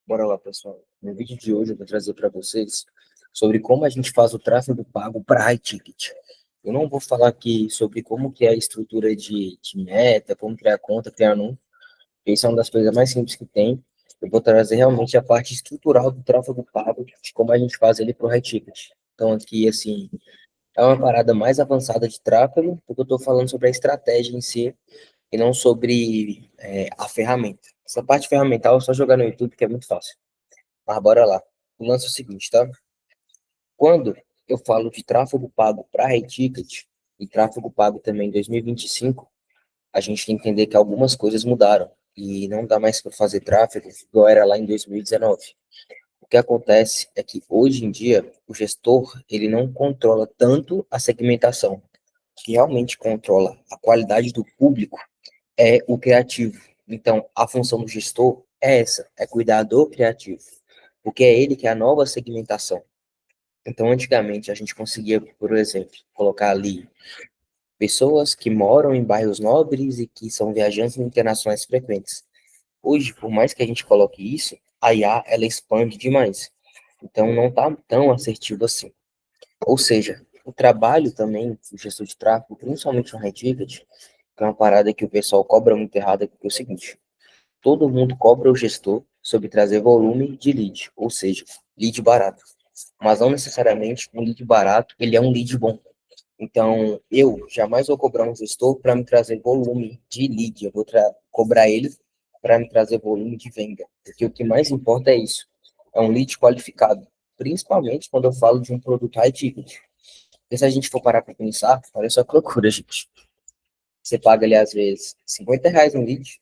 Bora lá, pessoal. No vídeo de hoje eu vou trazer para vocês sobre como a gente faz o tráfego pago para high ticket. Eu não vou falar aqui sobre como que é a estrutura de meta, como criar conta, criar anúncio. Isso é uma das coisas mais simples que tem. Eu vou trazer realmente a parte estrutural do tráfego pago, de como a gente faz ele para o high ticket. Então aqui, assim, é uma parada mais avançada de tráfego, porque eu estou falando sobre a estratégia em si e não sobre a ferramenta. Essa parte ferramental é só jogar no YouTube, que é muito fácil. Mas bora lá. O lance é o seguinte, tá? Quando eu falo de tráfego pago para high ticket e tráfego pago também em 2025, a gente tem que entender que algumas coisas mudaram e não dá mais para fazer tráfego igual era lá em 2019. O que acontece é que hoje em dia o gestor ele não controla tanto a segmentação. O que realmente controla a qualidade do público é o criativo. Então, a função do gestor é essa, é cuidar do criativo, porque é ele que é a nova segmentação. Então, antigamente, a gente conseguia, por exemplo, colocar ali pessoas que moram em bairros nobres e que são viajantes internacionais frequentes. Hoje, por mais que a gente coloque isso, a IA, ela expande demais. Então, não está tão assertivo assim. Ou seja, o trabalho também do gestor de tráfego, principalmente no High Ticket, que é uma parada que o pessoal cobra muito errada, porque é o seguinte, todo mundo cobra o gestor sobre trazer volume de lead, ou seja, lead barato. Mas não necessariamente um lead barato, ele é um lead bom. Então, eu jamais vou cobrar um gestor para me trazer volume de lead, eu vou cobrar ele para me trazer volume de venda, porque o que mais importa é isso, é um lead qualificado, principalmente quando eu falo de um produto high ticket. Porque se a gente for parar para pensar, olha só que loucura, gente. Você paga ali, às vezes, R$ 50 no lead,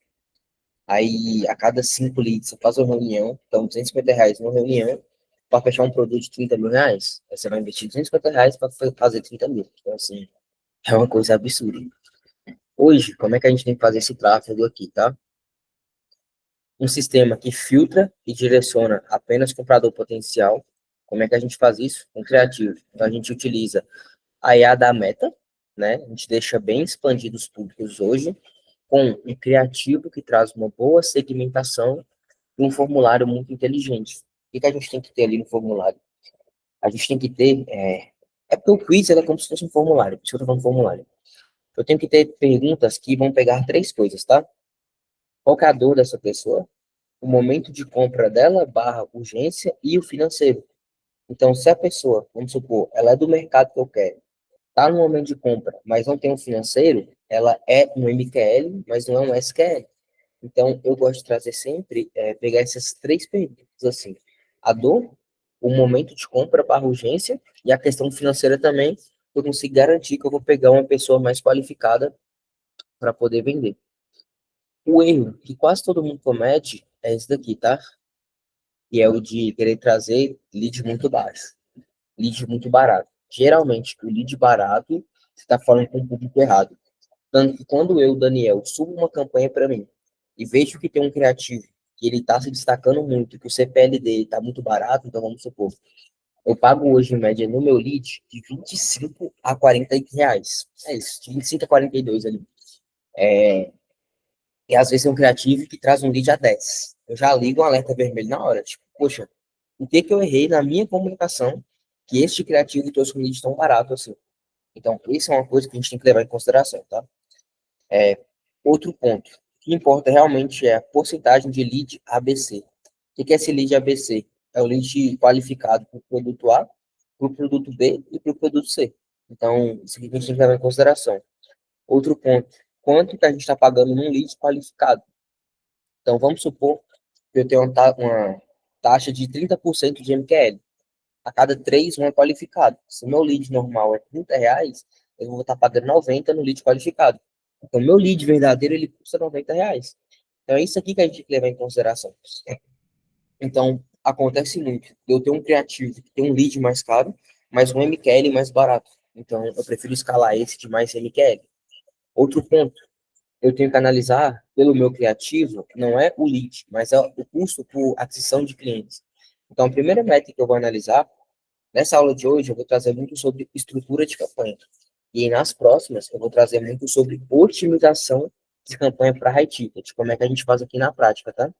aí a cada 5 leads você faz uma reunião, então R$ 250 numa reunião, para fechar um produto de R$ 30 mil. Aí você vai investir R$ 250 para fazer 30 mil. Então, assim, é uma coisa absurda. Hoje, como é que a gente tem que fazer esse tráfego aqui, tá? Um sistema que filtra e direciona apenas comprador potencial. Como é que a gente faz isso? Com criativo. Então, a gente utiliza a IA da Meta, né? A gente deixa bem expandido os públicos hoje, com um criativo que traz uma boa segmentação e um formulário muito inteligente. O que a gente tem que ter ali no formulário? A gente tem que ter. É porque o quiz ele é como se fosse um formulário, por isso que eu estou falando formulário. Eu tenho que ter perguntas que vão pegar três coisas, tá? Qual que é a dor dessa pessoa? O momento de compra dela, barra urgência e o financeiro. Então, se a pessoa, vamos supor, ela é do mercado que eu quero, tá no momento de compra, mas não tem um financeiro, ela é um MQL, mas não é um SQL. Então, eu gosto de trazer sempre, pegar essas três perguntas, assim, a dor, o momento de compra para urgência e a questão financeira também, eu consigo garantir que eu vou pegar uma pessoa mais qualificada para poder vender. O erro que quase todo mundo comete é esse daqui, tá? E é o de querer trazer lead muito baixo, lead muito barato. Geralmente, o lead barato, você está falando com o público errado. Tanto que quando eu, Daniel, subo uma campanha para mim e vejo que tem um criativo que ele está se destacando muito, que o CPL dele está muito barato, então vamos supor, eu pago hoje em média no meu lead de 25 a R$ 40. É isso, de 25 a 42 ali. E às vezes tem um criativo que traz um lead a 10. Eu já ligo um alerta vermelho na hora, tipo, poxa, o que que eu errei na minha comunicação que este criativo trouxe um lead tão barato assim? Então, isso é uma coisa que a gente tem que levar em consideração, tá? Outro ponto. O que importa realmente é a porcentagem de lead ABC. O que é esse lead ABC? É o lead qualificado para o produto A, para o produto B e para o produto C. Então, isso aqui a gente tem que levar em consideração. Outro ponto. Quanto que a gente está pagando num lead qualificado? Então, vamos supor que eu tenho uma taxa de 30% de MQL. A cada três, um é qualificado. Se meu lead normal é R$ 30, eu vou estar pagando 90 no lead qualificado. Então, meu lead verdadeiro, ele custa R$ 90. Então, é isso aqui que a gente tem que levar em consideração. Então, acontece muito. Eu tenho um criativo que tem um lead mais caro, mas um MQL mais barato. Então, eu prefiro escalar esse de mais MQL. Outro ponto, eu tenho que analisar pelo meu criativo, não é o lead, mas é o custo por aquisição de clientes. Então, a primeira métrica que eu vou analisar, nessa aula de hoje, eu vou trazer muito sobre estrutura de campanha. E nas próximas, eu vou trazer muito sobre otimização de campanha para high ticket, como é que a gente faz aqui na prática, tá?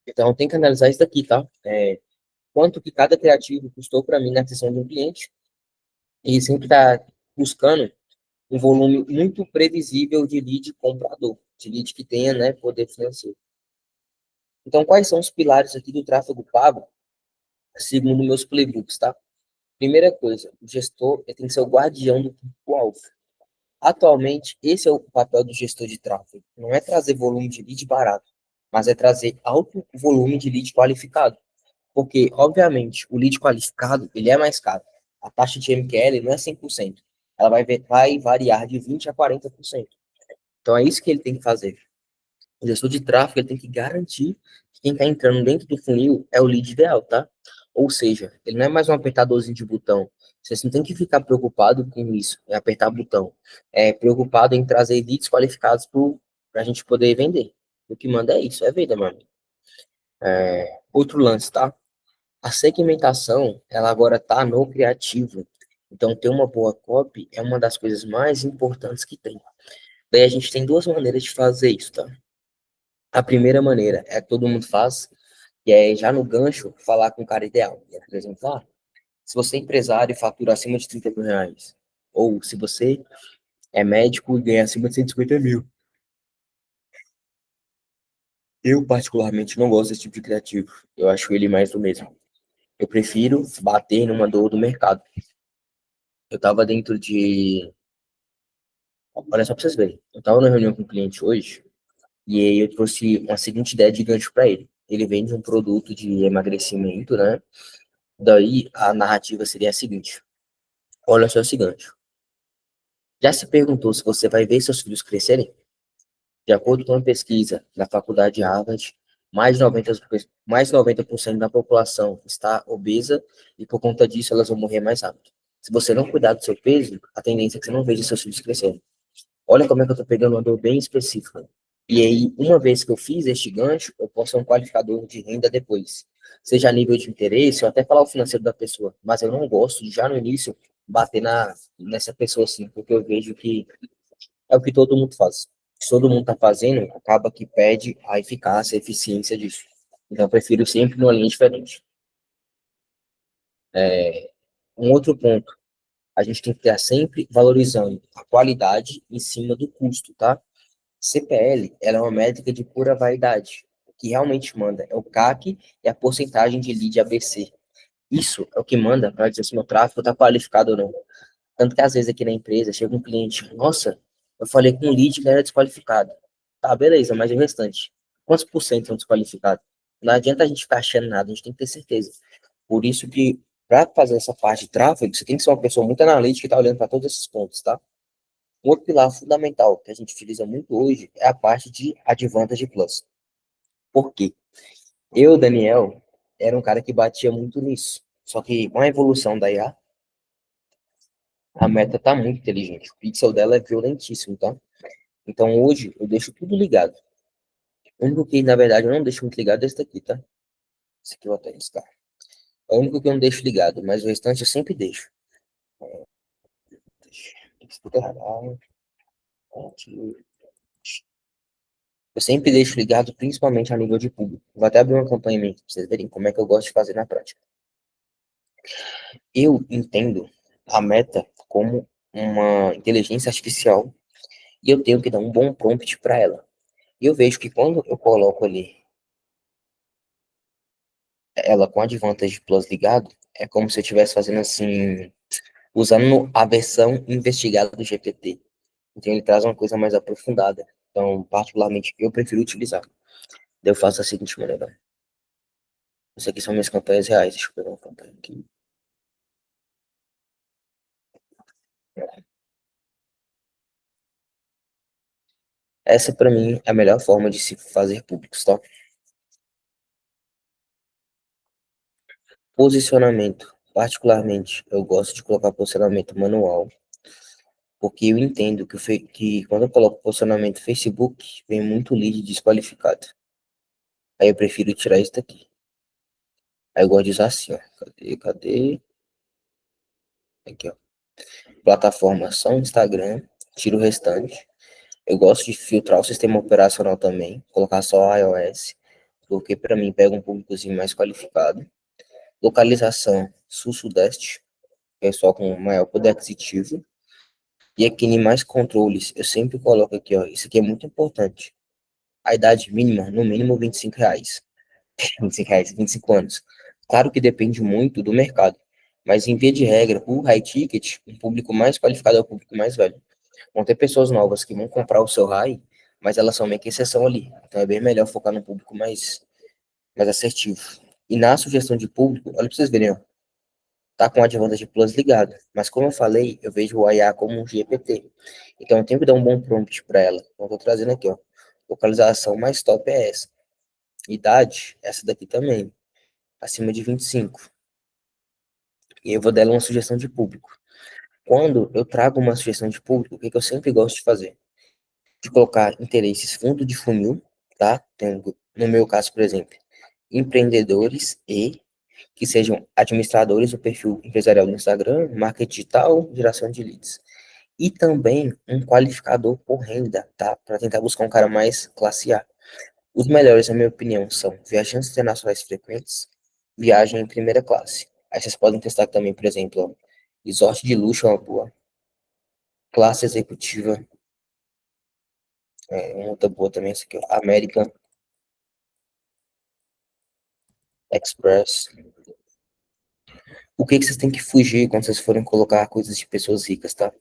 Então, tem que analisar isso daqui, tá? Quanto que cada criativo custou para mim na aquisição de um cliente e sempre tá buscando um volume muito previsível de lead comprador, de lead que tenha, né, poder financeiro. Então, quais são os pilares aqui do tráfego pago, segundo meus playbooks, tá? Primeira coisa, o gestor ele tem que ser o guardião do público-alvo. Atualmente, esse é o papel do gestor de tráfego. Não é trazer volume de lead barato, mas é trazer alto volume de lead qualificado. Porque, obviamente, o lead qualificado, ele é mais caro. A taxa de MQL não é 100%. Ela vai variar de 20% a 40%. Então, é isso que ele tem que fazer. O gestor de tráfego ele tem que garantir que quem está entrando dentro do funil é o lead ideal, tá? Ou seja, ele não é mais um apertadorzinho de botão. Você não tem que ficar preocupado com isso, em apertar botão. É preocupado em trazer leads qualificados para a gente poder vender. O que manda é isso, é venda, mano. Outro lance, tá? A segmentação, ela agora tá no criativo. Então, ter uma boa copy é uma das coisas mais importantes que tem. Daí a gente tem duas maneiras de fazer isso, tá? A primeira maneira é que todo mundo faz, e é já no gancho falar com o cara ideal. Por exemplo, se você é empresário e fatura acima de 30 mil reais, ou se você é médico e ganha acima de 150 mil. Eu, particularmente, não gosto desse tipo de criativo. Eu acho ele mais do mesmo. Eu prefiro bater numa dor do mercado. Eu tava dentro de. Olha só pra vocês verem. Eu tava numa reunião com um cliente hoje, e aí eu trouxe uma seguinte ideia de gancho para ele. Ele vende um produto de emagrecimento, né? Daí a narrativa seria a seguinte: olha só o seguinte. Já se perguntou se você vai ver seus filhos crescerem? De acordo com uma pesquisa da Faculdade de Harvard, mais de 90% da população está obesa e por conta disso elas vão morrer mais rápido. Se você não cuidar do seu peso, a tendência é que você não veja seus filhos crescerem. Olha como é que eu estou pegando uma dor bem específica. E aí, uma vez que eu fiz este gancho, eu posso ser um qualificador de renda depois. Seja a nível de interesse, ou até falar o financeiro da pessoa. Mas eu não gosto de, já no início, bater nessa pessoa assim, porque eu vejo que é o que todo mundo faz. Se todo mundo está fazendo, acaba que perde a eficácia, a eficiência disso. Então, eu prefiro sempre numa linha diferente. Um outro ponto, a gente tem que estar sempre valorizando a qualidade em cima do custo, tá? CPL, ela é uma métrica de pura vaidade. O que realmente manda é o CAC e a porcentagem de lead ABC. Isso é o que manda para dizer se o meu tráfego está qualificado ou não. Tanto que às vezes aqui na empresa chega um cliente, nossa, eu falei com um lead que era desqualificado. Tá, beleza, mas e o restante? Quantos por cento são desqualificados? Não adianta a gente ficar achando nada, a gente tem que ter certeza. Por isso que, para fazer essa parte de tráfego, você tem que ser uma pessoa muito analítica que está olhando para todos esses pontos, tá? Um outro pilar fundamental que a gente utiliza muito hoje é a parte de Advantage Plus. Por quê? Eu, Daniel, era um cara que batia muito nisso. Só que com a evolução da IA, a meta tá muito inteligente. O pixel dela é violentíssimo, tá? Então hoje eu deixo tudo ligado. O único que, na verdade, eu não deixo muito ligado é esse daqui, tá? Esse aqui eu vou até riscar. É o único que eu não deixo ligado, mas o restante eu sempre deixo. Eu sempre deixo ligado, principalmente a nível de público. Vou até abrir uma campanha minha, pra vocês verem como é que eu gosto de fazer na prática. Eu entendo a meta como uma inteligência artificial e eu tenho que dar um bom prompt para ela. E eu vejo que quando eu coloco ali ela com Advantage Plus ligado, é como se eu estivesse fazendo assim, usando a versão investigada do GPT. Então ele traz uma coisa mais aprofundada. Então, particularmente, eu prefiro utilizar. Daí eu faço a seguinte maneira. Isso aqui são minhas campanhas reais. Deixa eu pegar uma campanha aqui. Essa, para mim, é a melhor forma de se fazer públicos, tá? Posicionamento. Particularmente, eu gosto de colocar posicionamento manual, porque eu entendo que quando eu coloco posicionamento Facebook, vem muito lead desqualificado. Aí eu prefiro tirar isso daqui. Aí eu gosto de usar assim, ó. Cadê? Aqui, ó. Plataforma só Instagram, tiro o restante. Eu gosto de filtrar o sistema operacional também, colocar só iOS. porque para mim pega um públicozinho mais qualificado. Localização sul-sudeste, pessoal com maior poder aquisitivo. E aqui em mais controles, eu sempre coloco aqui, ó, isso aqui é muito importante. A idade mínima, no mínimo R$ 25. R$ 25, 25 anos. Claro que depende muito do mercado, mas em via de regra, o high ticket, um público mais qualificado é o público mais velho. Vão ter pessoas novas que vão comprar o seu high, mas elas são meio que exceção ali. Então é bem melhor focar num público mais assertivo. E na sugestão de público, olha pra vocês verem, ó, tá com o Advantage Plus ligado. Mas como eu falei, eu vejo o IA como um GPT. Então eu tenho que dar um bom prompt para ela. Então eu tô trazendo aqui, ó. Localização mais top é essa. Idade, essa daqui também. Acima de 25. E eu vou dar ela uma sugestão de público. Quando eu trago uma sugestão de público, o que que eu sempre gosto de fazer? De colocar interesses fundo de funil, tá? No meu caso, por exemplo, empreendedores e que sejam administradores do perfil empresarial do Instagram, marketing digital, geração de leads. E também um qualificador por renda, tá? Para tentar buscar um cara mais classe A. Os melhores, na minha opinião, são viajantes internacionais frequentes, viagem em primeira classe. Aí vocês podem testar também, por exemplo, ó, resort de luxo é uma boa, classe executiva, uma outra boa também, essa aqui, ó, American Express. O que que vocês têm que fugir quando vocês forem colocar coisas de pessoas ricas, tá?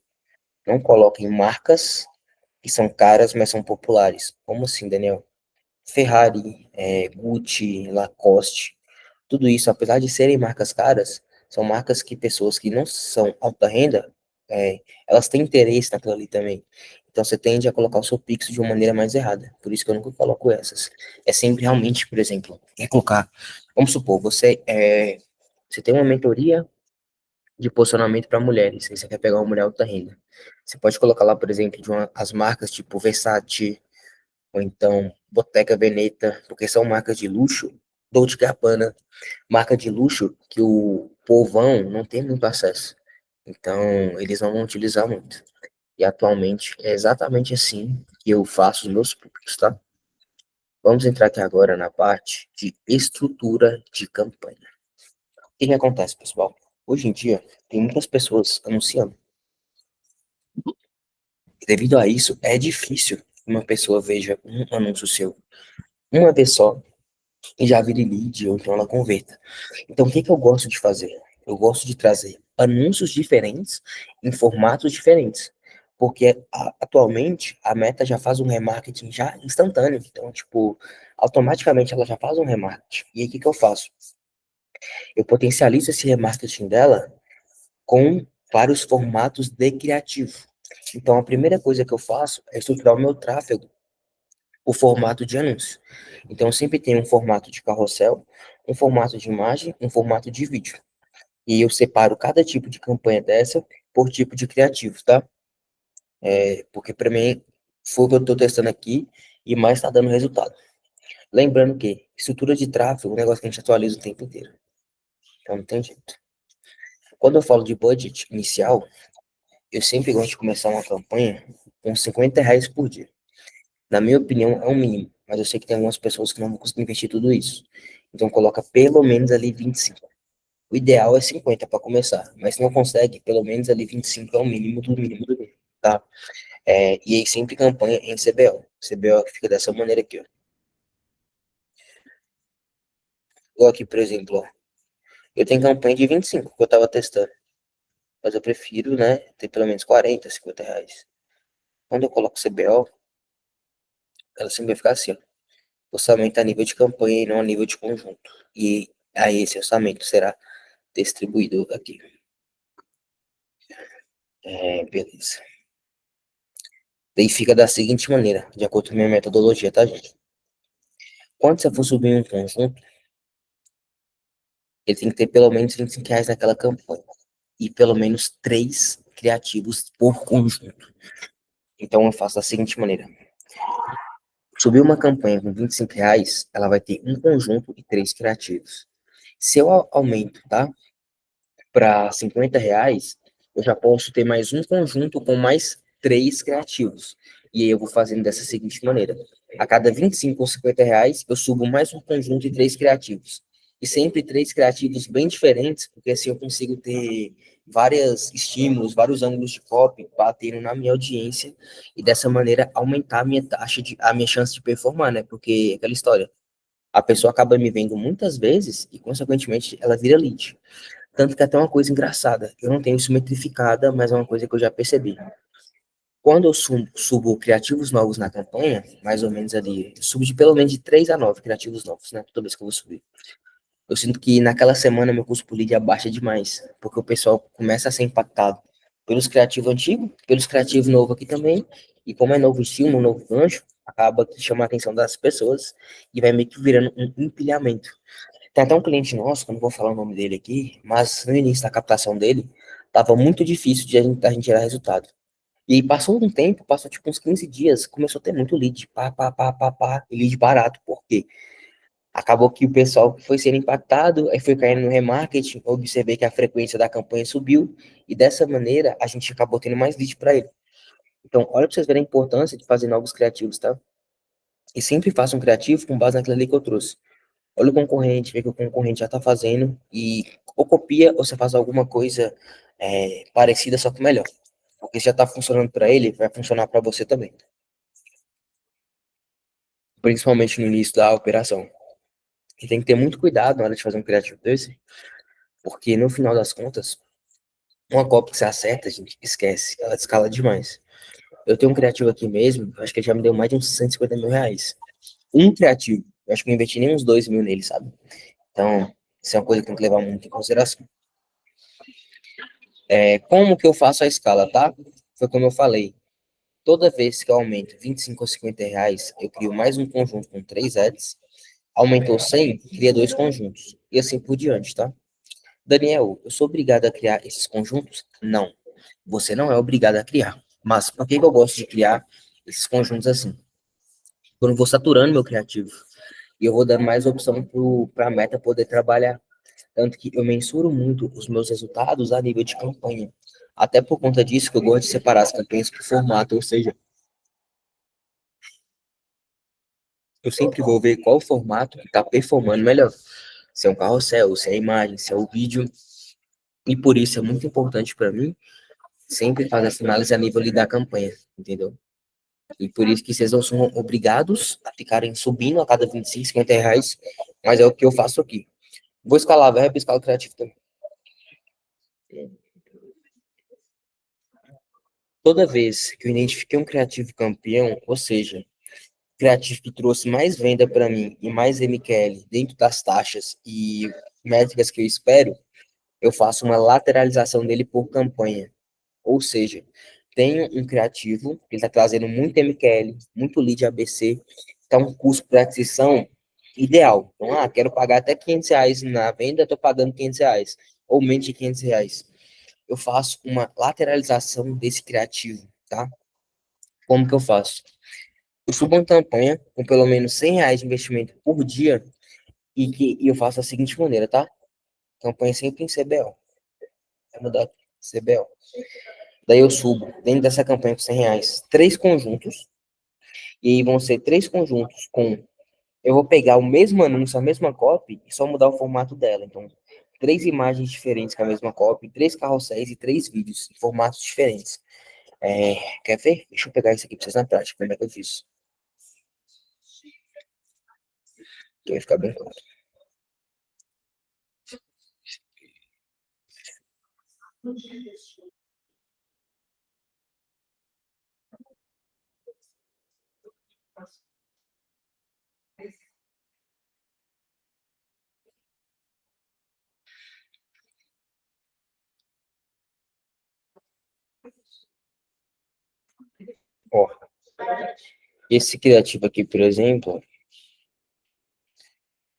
Não coloquem marcas que são caras, mas são populares. Como assim, Daniel? Ferrari, Gucci, Lacoste, tudo isso, apesar de serem marcas caras, são marcas que pessoas que não são alta renda, elas têm interesse naquilo ali também. Então você tende a colocar o seu Pix de uma maneira mais errada. Por isso que eu nunca coloco essas. É sempre realmente, por exemplo, colocar. Vamos supor, você tem uma mentoria de posicionamento para mulheres. Aí você quer pegar uma mulher alta renda. Você pode colocar lá, por exemplo, as marcas tipo Versace, ou então Bottega Veneta, porque são marcas de luxo, Dolce Gabbana, marca de luxo que o povão não tem muito acesso. Então, eles não vão utilizar muito. E atualmente é exatamente assim que eu faço os meus públicos, tá? Vamos entrar aqui agora na parte de estrutura de campanha. O que que acontece, pessoal? Hoje em dia, tem muitas pessoas anunciando. E devido a isso, é difícil que uma pessoa veja um anúncio seu uma vez só e já vire lead ou então ela converta. Então, o que que eu gosto de fazer? Eu gosto de trazer anúncios diferentes em formatos diferentes. Porque atualmente a Meta já faz um remarketing já instantâneo. Então, tipo, automaticamente ela já faz um remarketing. E aí, o que que eu faço? Eu potencializo esse remarketing dela com vários formatos de criativo. Então, a primeira coisa que eu faço é estruturar o meu tráfego, o formato de anúncio. Então, eu sempre tenho um formato de carrossel, um formato de imagem, um formato de vídeo. E eu separo cada tipo de campanha dessa por tipo de criativo, tá? Porque para mim foi o que eu estou testando aqui e mais está dando resultado. Lembrando que estrutura de tráfego é um negócio que a gente atualiza o tempo inteiro. Então não tem jeito. Quando eu falo de budget inicial, eu sempre gosto de começar uma campanha com R$ 50 por dia. Na minha opinião, é um mínimo, mas eu sei que tem algumas pessoas que não vão conseguir investir tudo isso. Então coloca pelo menos ali 25. O ideal é 50 para começar, mas se não consegue, pelo menos ali 25 é o mínimo do mínimo do mínimo, tá? E aí sempre campanha em CBO. CBO fica dessa maneira aqui, ó. Igual aqui, por exemplo, ó. Eu tenho campanha de 25 que eu tava testando, mas eu prefiro, né, ter pelo menos 40, R$ 50. Quando eu coloco CBO, ela sempre vai ficar assim, ó. Orçamento a nível de campanha e não a nível de conjunto. E aí esse orçamento será distribuído aqui. Beleza. Daí fica da seguinte maneira, de acordo com a minha metodologia, tá, gente? Quando você for subir um conjunto, ele tem que ter pelo menos R$ 25 naquela campanha. E pelo menos 3 criativos por conjunto. Então eu faço da seguinte maneira. Subir uma campanha com R$ 25, ela vai ter um conjunto e 3 criativos. Se eu aumento, tá? Para R$ 50, eu já posso ter mais um conjunto com mais 3 criativos. E aí eu vou fazendo dessa seguinte maneira. A cada 25 ou 50 reais, eu subo mais um conjunto de três criativos. E sempre três criativos bem diferentes, porque assim eu consigo ter vários estímulos, vários ângulos de copy batendo na minha audiência e dessa maneira aumentar a minha a minha chance de performar, né? Porque é aquela história, a pessoa acaba me vendo muitas vezes e, consequentemente, ela vira lead. Tanto que até uma coisa engraçada, eu não tenho isso metrificada, mas é uma coisa que eu já percebi. Quando eu subo criativos novos na campanha, mais ou menos ali, eu subo de pelo menos de 3 a 9 criativos novos, né? Toda vez que eu vou subir. Eu sinto que naquela semana meu custo por lead abaixa demais, porque o pessoal começa a ser impactado pelos criativos antigos, pelos criativos novos aqui também, e como é novo estilo, um novo gancho, acaba que chama a atenção das pessoas e vai meio que virando um empilhamento. Tem até um cliente nosso, que eu não vou falar o nome dele aqui, mas no início da captação dele, tava muito difícil de a gente tirar resultado. E aí passou um tempo, passou tipo uns 15 dias, começou a ter muito lead, pá, e lead barato, por quê? Acabou que o pessoal foi sendo impactado, aí foi caindo no remarketing, observei que a frequência da campanha subiu, e dessa maneira a gente acabou tendo mais lead para ele. Então, olha para vocês verem a importância de fazer novos criativos, tá? E sempre faça um criativo com base naquilo ali que eu trouxe. Olha o concorrente, vê o que o concorrente já está fazendo, e ou copia ou você faz alguma coisa parecida, só que melhor. Porque se já está funcionando para ele, vai funcionar para você também. Principalmente no início da operação. E tem que ter muito cuidado na hora de fazer um criativo desse, porque no final das contas, uma cópia que você acerta, a gente esquece, ela escala demais. Eu tenho um criativo aqui mesmo, acho que ele já me deu mais de uns 150 mil reais. Um criativo, eu acho que eu não investi nem uns 2 mil nele, sabe? Então, isso é uma coisa que tem que levar muito em consideração. Como que eu faço a escala, tá? Foi como eu falei. Toda vez que eu aumento 25 ou 50 reais, eu crio mais um conjunto com 3 ads. Aumentou 100, cria dois conjuntos. E assim por diante, tá? Daniel, eu sou obrigado a criar esses conjuntos? Não. Você não é obrigado a criar. Mas por que que eu gosto de criar esses conjuntos assim? Quando eu vou saturando meu criativo e eu vou dando mais opção para a meta poder trabalhar. Tanto que eu mensuro muito os meus resultados a nível de campanha. Até por conta disso que eu gosto de separar as campanhas por formato, ou seja, eu sempre vou ver qual formato que está performando melhor. Se é um carrossel, se é imagem, se é o vídeo. E por isso é muito importante para mim sempre fazer essa análise a nível ali da campanha, entendeu? E por isso que vocês não são obrigados a ficarem subindo a cada 25, 50 reais, mas é o que eu faço aqui. Vou escalar a verba e escalar o criativo também. Toda vez que eu identifiquei um criativo campeão, ou seja, criativo que trouxe mais venda para mim e mais MQL dentro das taxas e métricas que eu espero, eu faço uma lateralização dele por campanha. Ou seja, tenho um criativo, ele está trazendo muito MQL, muito lead ABC, está um custo por aquisição ideal. Então, quero pagar até 500 reais na venda, estou pagando 500 reais, ou menos de 500 reais. Eu faço uma lateralização desse criativo, tá? Como que eu faço? Eu subo uma campanha com pelo menos 100 reais de investimento por dia e eu faço da seguinte maneira, tá? Campanha sempre em CBO. Vai mudar aqui, CBO. Daí eu subo, dentro dessa campanha com 100 reais, três conjuntos, e aí vão ser três conjuntos com... Eu vou pegar o mesmo anúncio, a mesma copy, e só mudar o formato dela. Então, três imagens diferentes com a mesma copy, três carrosséis e três vídeos em formatos diferentes. Quer ver? Deixa eu pegar isso aqui pra vocês na prática, como é que eu fiz. Que vai ficar bem claro. Ó, esse criativo aqui, por exemplo,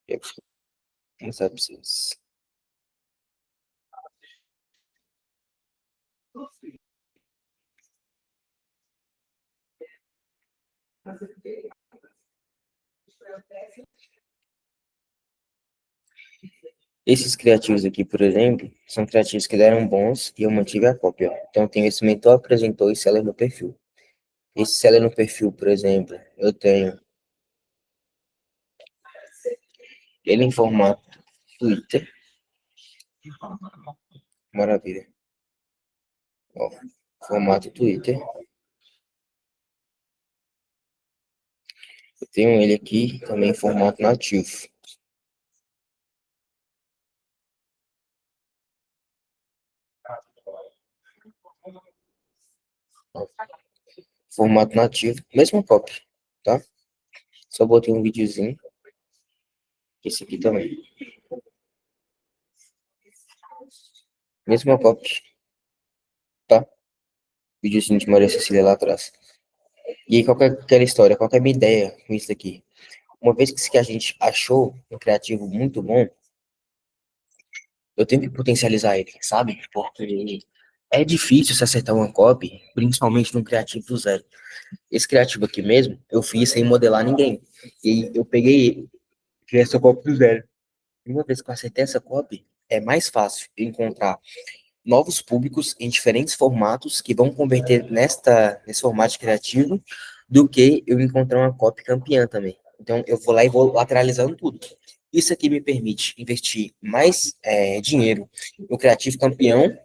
eu vou mostrar pra vocês. Esses criativos aqui, por exemplo, são criativos que deram bons e eu mantive a cópia. Ó. Então, tem esse mentor apresentou e seller no perfil. Esse seller no perfil, por exemplo, eu tenho. Ele em formato Twitter. Maravilha. Ó, formato Twitter. Eu tenho ele aqui também em formato nativo. Ó, formato nativo, mesma cópia, tá? Só botei um videozinho. Esse aqui também. Mesma cópia, tá? Videozinho de Maria Cecília lá atrás. E aí, qual que é aquela história? Qual que é a minha ideia com isso aqui? Uma vez que a gente achou um criativo muito bom, eu tenho que potencializar ele, sabe? Porque é difícil se acertar uma copy, principalmente num criativo do zero. Esse criativo aqui mesmo, eu fiz sem modelar ninguém. E eu peguei criei essa copy do zero. E uma vez que eu acertei essa copy, é mais fácil eu encontrar novos públicos em diferentes formatos que vão converter nesse formato criativo do que eu encontrar uma copy campeã também. Então, eu vou lá e vou lateralizando tudo. Isso aqui me permite investir mais dinheiro no criativo campeão,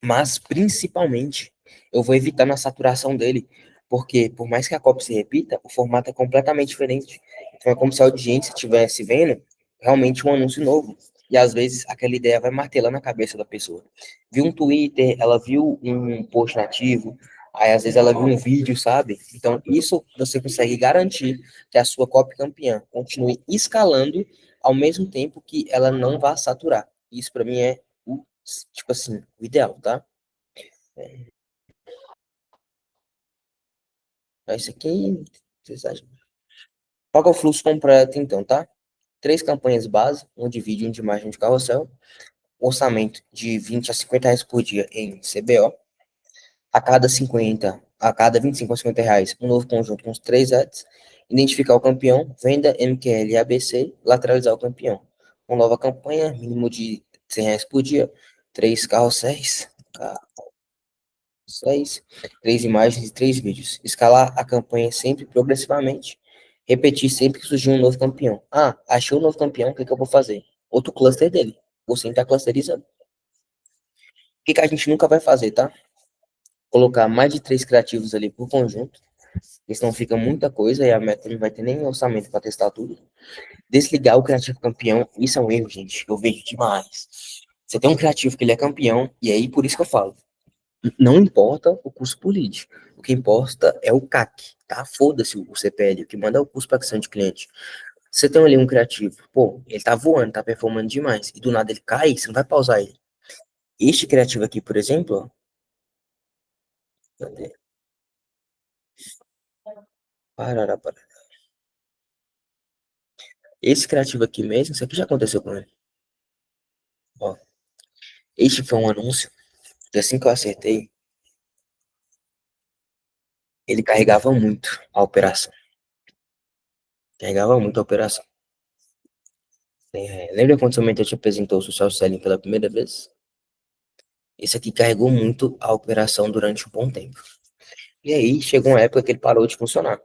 mas principalmente eu vou evitar a saturação dele, porque por mais que a cópia se repita, o formato é completamente diferente. Então é como se a audiência estivesse vendo realmente um anúncio novo. E às vezes aquela ideia vai martelando na cabeça da pessoa. Viu um Twitter, ela viu um post nativo, aí às vezes ela viu um vídeo, sabe? Então isso você consegue garantir que a sua cópia campeã continue escalando ao mesmo tempo que ela não vá saturar. Isso para mim é o, tipo assim, o ideal, tá? Esse aqui, vocês acham? Qual que é o fluxo completo, então, tá? Três campanhas base, um de vídeo e um de imagem de carrossel, orçamento de 20 a 50 reais por dia em CBO, a cada 25 a 50 reais, um novo conjunto com os três ads, identificar o campeão, venda MQL e ABC, lateralizar o campeão. Uma nova campanha, mínimo de 100 reais por dia, três carrosséis, 6, três imagens e três vídeos. Escalar a campanha sempre progressivamente. Repetir sempre que surgir um novo campeão. Ah, achou um novo campeão, o que que eu vou fazer? Outro cluster dele. Você está clusterizando. O que que a gente nunca vai fazer, tá? Colocar mais de três criativos ali por conjunto. Porque senão fica muita coisa e a meta não vai ter nem orçamento para testar tudo. Desligar o criativo campeão, isso é um erro, gente. Eu vejo demais. Você tem um criativo que ele é campeão, e aí por isso que eu falo. Não importa o custo por lead. O que importa é o CAC, tá? Foda-se o CPL. O que manda é o custo para aquisição de cliente. Você tem ali um criativo, pô, ele tá voando, tá performando demais, e do nada ele cai, você não vai pausar ele. Este criativo aqui, por exemplo, ó, cadê? Parará, parará. Esse criativo aqui mesmo, isso aqui já aconteceu com ele. Ó, este foi um anúncio, que assim que eu acertei, ele carregava muito a operação. Carregava muito a operação. Lembra quando somente eu te apresentou o social selling pela primeira vez? Esse aqui carregou muito a operação durante um bom tempo. E aí chegou uma época que ele parou de funcionar.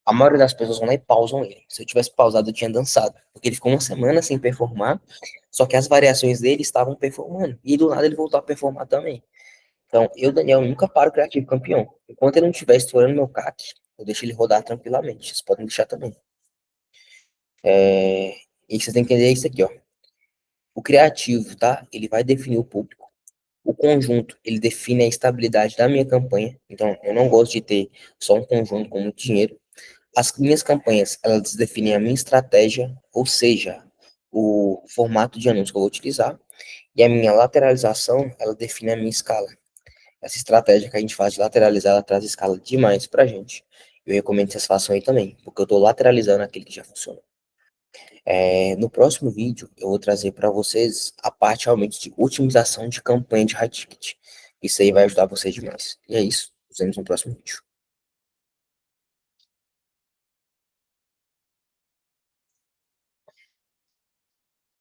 A maioria das pessoas vão lá e pausam ele. Se eu tivesse pausado, eu tinha dançado. Porque ele ficou uma semana sem performar, só que as variações dele estavam performando. E do nada ele voltou a performar também. Então, eu, Daniel, nunca paro o criativo campeão. Enquanto ele não estiver estourando meu CAC, eu deixo ele rodar tranquilamente. Vocês podem deixar também. E vocês têm que entender isso aqui, ó. O criativo, tá? Ele vai definir o público. O conjunto, ele define a estabilidade da minha campanha. Então, eu não gosto de ter só um conjunto com muito dinheiro. As minhas campanhas, elas definem a minha estratégia, ou seja, o formato de anúncio que eu vou utilizar, e a minha lateralização, ela define a minha escala. Essa estratégia que a gente faz de lateralizar, ela traz escala demais pra gente. Eu recomendo que vocês façam aí também, porque eu estou lateralizando aquele que já funciona. No próximo vídeo, eu vou trazer para vocês a parte realmente de otimização de campanha de high ticket. Isso aí vai ajudar vocês demais. E é isso. Nos vemos no próximo vídeo.